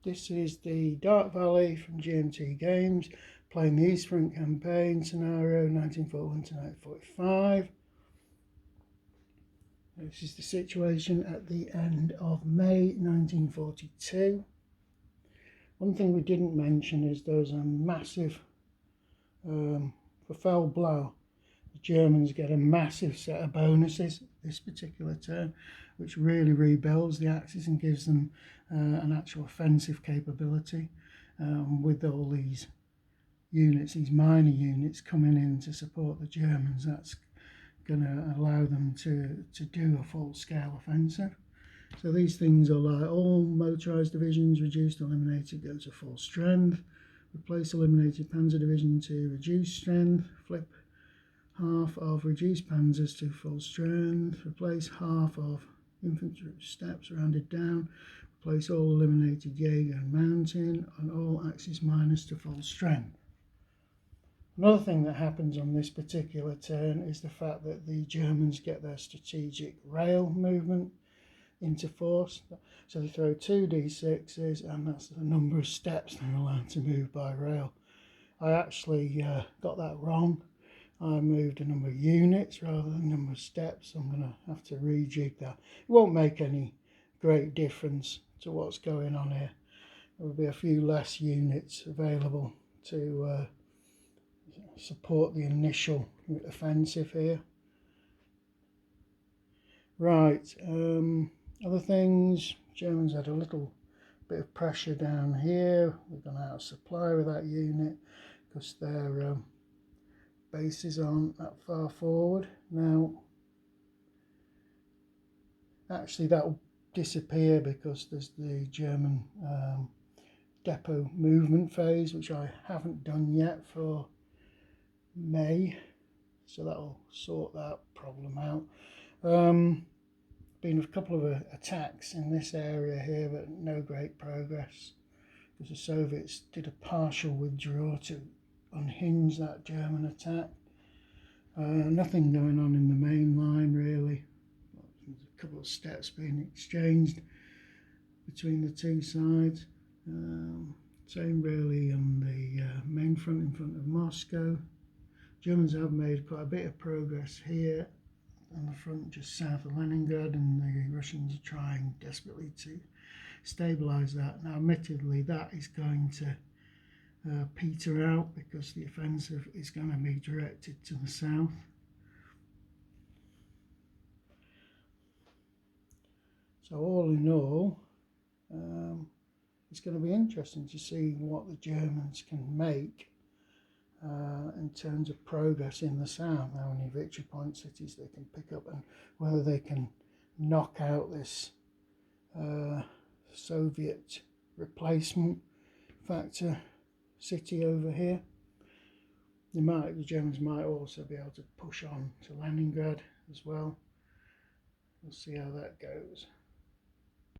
This is the Dark Valley from GMT Games, playing the East Front campaign scenario 1941 to 1945. This is the situation at the end of May 1942. One thing we didn't mention is there's a massive, for Blau, the Germans get a massive set of bonuses this particular turn, which really rebuilds the Axis and gives them an actual offensive capability, with all these units, these minor units coming in to support the Germans. That's going to allow them to do a full-scale offensive. So these things are like all motorised divisions reduced, eliminated, go to full strength. Replace eliminated panzer division to reduced strength. Flip half of reduced panzers to full strength. Replace half of infantry steps rounded down. Replace all eliminated Jaeger and mountain, and all Axis miners to full strength. Another thing that happens on this particular turn is the fact that the Germans get their strategic rail movement into force. So they throw 2 d6s, and that's the number of steps they're allowed to move by rail. I actually got that wrong. I moved a number of units rather than a number of steps. I'm going to have to rejig that. It won't make any great difference to what's going on here. There will be a few less units available to support the initial offensive here. Right, other things, Germans had a little bit of pressure down here. We've gone out of supply with that unit because their bases aren't that far forward. Now, actually that will disappear because there's the German depot movement phase, which I haven't done yet for May, so that'll sort that problem out. Been a couple of attacks in this area here, but no great progress because the Soviets did a partial withdrawal to unhinge that German attack. Nothing going on in the main line really. There's a couple of steps being exchanged between the two sides. Same really on the main front in front of Moscow. Germans have made quite a bit of progress here on the front just south of Leningrad, and the Russians are trying desperately to stabilise that. Now admittedly that is going to peter out because the offensive is going to be directed to the south. So all in all, it's going to be interesting to see what the Germans can make in terms of progress in the south, how many victory point cities they can pick up, and whether they can knock out this Soviet replacement factor city over here. The Germans might also be able to push on to Leningrad as well. We'll see how that goes.